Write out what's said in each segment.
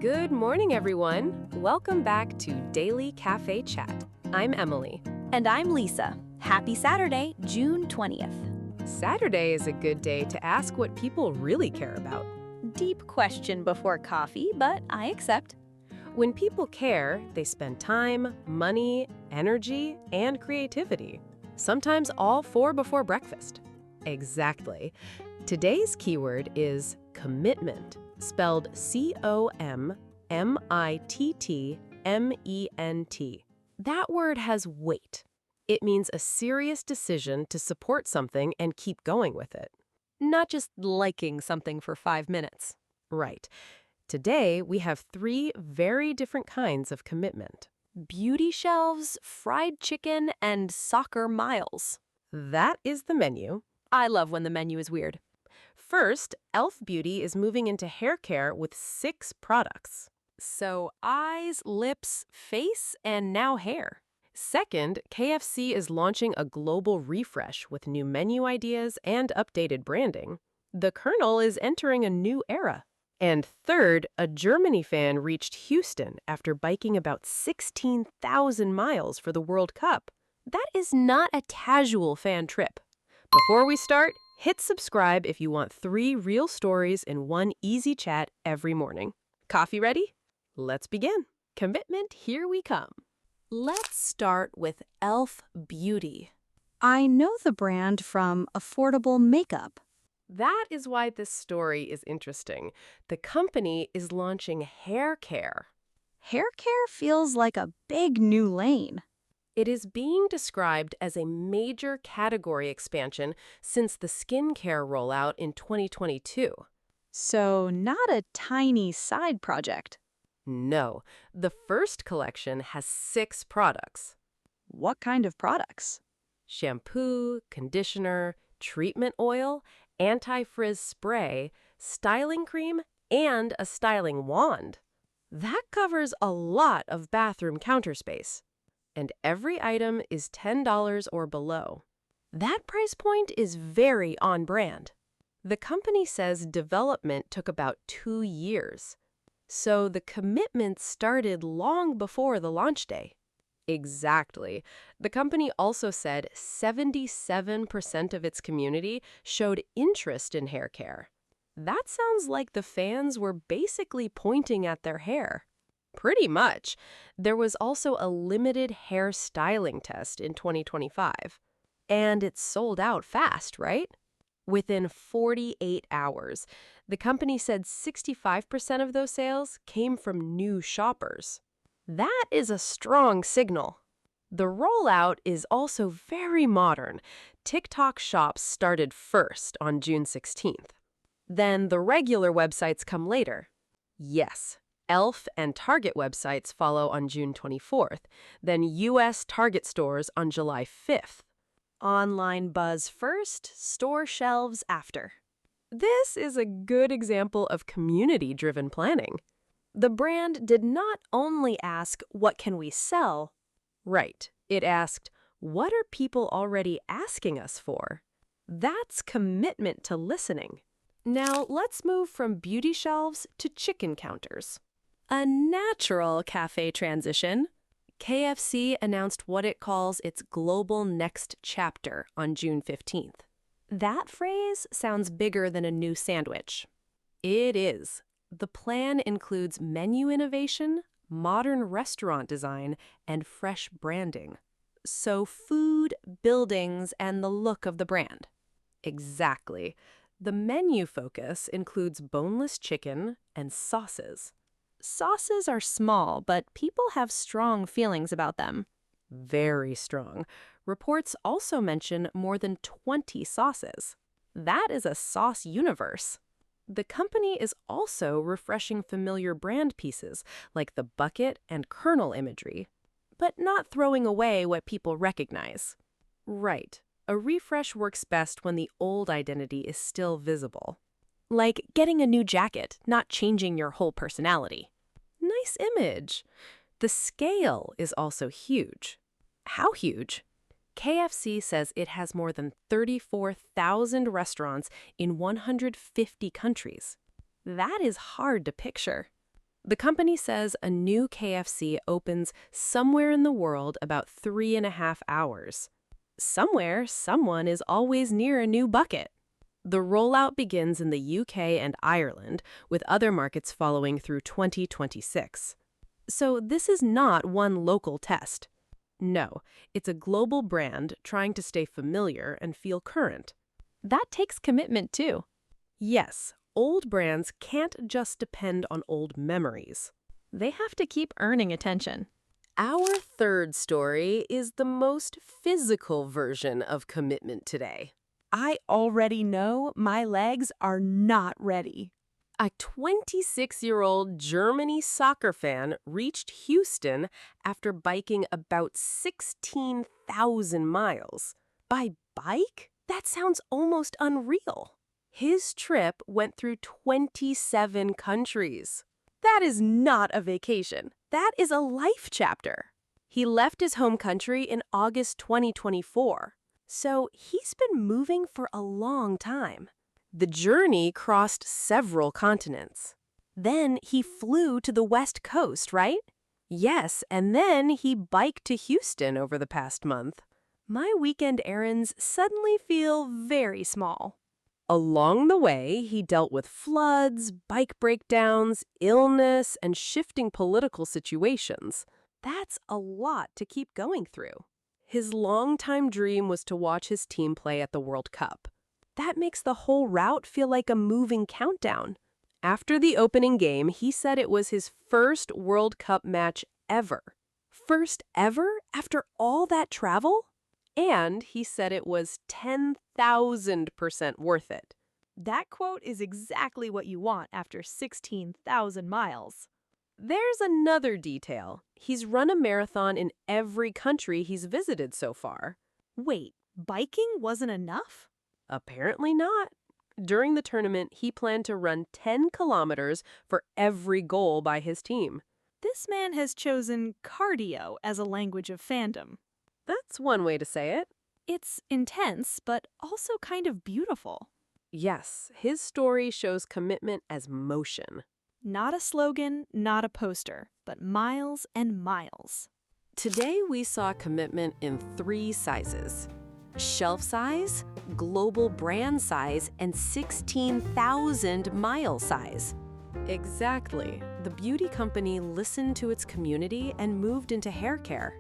Good morning, everyone. Welcome back to Daily Cafe Chat. I'm Emily. And I'm Lisa. Happy Saturday, June 20th. Saturday is a good day to ask what people really care about. Deep question before coffee, but I accept. When people care, they spend time, money, energy, and creativity. Sometimes all four before breakfast. Exactly. Today's keyword is commitment, spelled C-O-M-M-I-T-T-M-E-N-T. That word has weight. It means a serious decision to support something and keep going with it. Not just liking something for 5 minutes. Right. Today, we have 3 very different kinds of commitment. Beauty shelves, fried chicken, and soccer miles. That is the menu. I love when the menu is weird. First, e.l.f. Beauty is moving into hair care with 6 products. So eyes, lips, face, and now hair. Second, KFC is launching a global refresh with new menu ideas and updated branding. The Colonel is entering a new era. And third, a Germany fan reached Houston after biking about 16,000 miles for the World Cup. That is not a casual fan trip. Before we start, hit subscribe if you want 3 real stories in one easy chat every morning. Coffee ready? Let's begin. Commitment, here we come. Let's start with e.l.f. Beauty. I know the brand from affordable makeup. That is why this story is interesting. The company is launching hair care. Hair care feels like a big new lane. It is being described as a major category expansion since the skincare rollout in 2022. So not a tiny side project. No, the first collection has 6 products. What kind of products? Shampoo, conditioner, treatment oil, anti-frizz spray, styling cream, and a styling wand. That covers a lot of bathroom counter space. And every item is $10 or below. That price point is very on brand. The company says development took about 2 years. So the commitment started long before the launch day. Exactly. The company also said 77% of its community showed interest in hair care. That sounds like the fans were basically pointing at their hair. Pretty much. There was also a limited hair styling test in 2025. And it sold out fast, right? Within 48 hours, the company said 65% of those sales came from new shoppers. That is a strong signal. The rollout is also very modern. TikTok shops started first on June 16th. Then the regular websites come later. Yes, e.l.f. and Target websites follow on June 24th, then U.S. Target stores on July 5th. Online buzz first, store shelves after. This is a good example of community-driven planning. The brand did not only ask, what can we sell? Right. It asked, what are people already asking us for? That's commitment to listening. Now, let's move from beauty shelves to chicken counters. A natural cafe transition. KFC announced what it calls its global next chapter on June 15th. That phrase sounds bigger than a new sandwich. It is. The plan includes menu innovation, modern restaurant design, and fresh branding. So food, buildings, and the look of the brand. Exactly. The menu focus includes boneless chicken and sauces. Sauces are small, but people have strong feelings about them. Very strong. Reports also mention more than 20 sauces. That is a sauce universe. The company is also refreshing familiar brand pieces like the bucket and kernel imagery, but not throwing away what people recognize. Right. A refresh works best when the old identity is still visible. Like getting a new jacket, not changing your whole personality. Nice image. The scale is also huge. How huge? KFC says it has more than 34,000 restaurants in 150 countries. That is hard to picture. The company says a new KFC opens somewhere in the world about 3.5 hours. Somewhere, someone is always near a new bucket. The rollout begins in the UK and Ireland, with other markets following through 2026. So this is not one local test. No, it's a global brand trying to stay familiar and feel current. That takes commitment too. Yes, old brands can't just depend on old memories. They have to keep earning attention. Our third story is the most physical version of commitment today. I already know my legs are not ready. A 26-year-old Germany soccer fan reached Houston after biking about 16,000 miles. By bike? That sounds almost unreal. His trip went through 27 countries. That is not a vacation. That is a life chapter. He left his home country in August 2024. So he's been moving for a long time. The journey crossed several continents. Then he flew to the West Coast, right? Yes, and then he biked to Houston over the past month. My weekend errands suddenly feel very small. Along the way, he dealt with floods, bike breakdowns, illness, and shifting political situations. That's a lot to keep going through. His longtime dream was to watch his team play at the World Cup. That makes the whole route feel like a moving countdown. After the opening game, he said it was his first World Cup match ever. First ever after all that travel? And he said it was 10,000% worth it. That quote is exactly what you want after 16,000 miles. There's another detail. He's run a marathon in every country he's visited so far. Wait, biking wasn't enough? Apparently not. During the tournament, he planned to run 10 kilometers for every goal by his team. This man has chosen cardio as a language of fandom. That's one way to say it. It's intense, but also kind of beautiful. Yes, his story shows commitment as motion. Not a slogan, not a poster, but miles and miles. Today we saw commitment in 3 sizes: shelf size, global brand size, and 16,000 mile size. Exactly. The beauty company listened to its community and moved into hair care.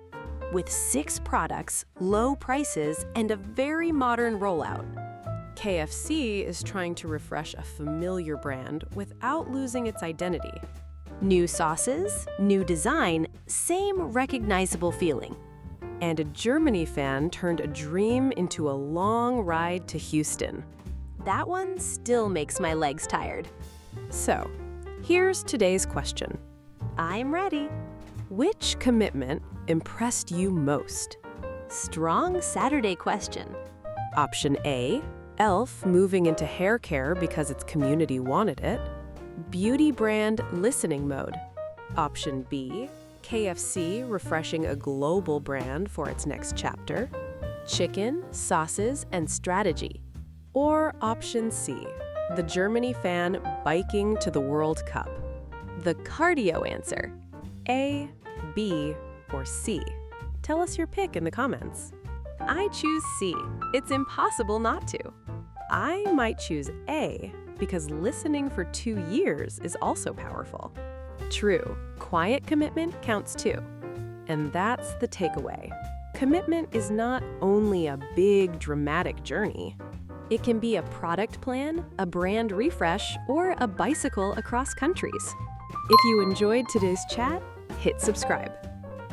With 6 products, low prices, and a very modern rollout. KFC is trying to refresh a familiar brand without losing its identity. New sauces, new design, same recognizable feeling. And a Germany fan turned a dream into a long ride to Houston. That one still makes my legs tired. So, here's today's question. I'm ready. Which commitment impressed you most? Strong Saturday question. Option A, e.l.f. moving into hair care because its community wanted it. Beauty brand listening mode. Option B, KFC refreshing a global brand for its next chapter. Chicken, sauces, and strategy. Or option C, the Germany fan biking to the World Cup. The cardio answer. A, B, or C? Tell us your pick in the comments. I choose C. It's impossible not to. I might choose A because listening for 2 years is also powerful. True, quiet commitment counts too. And that's the takeaway. Commitment is not only a big, dramatic journey. It can be a product plan, a brand refresh, or a bicycle across countries. If you enjoyed today's chat, hit subscribe.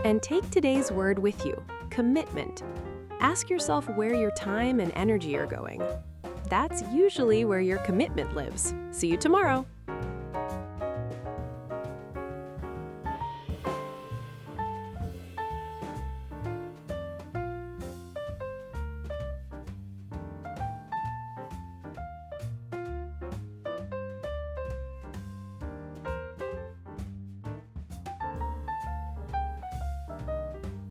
And take today's word with you, commitment. Ask yourself where your time and energy are going. That's usually where your commitment lives. See you tomorrow.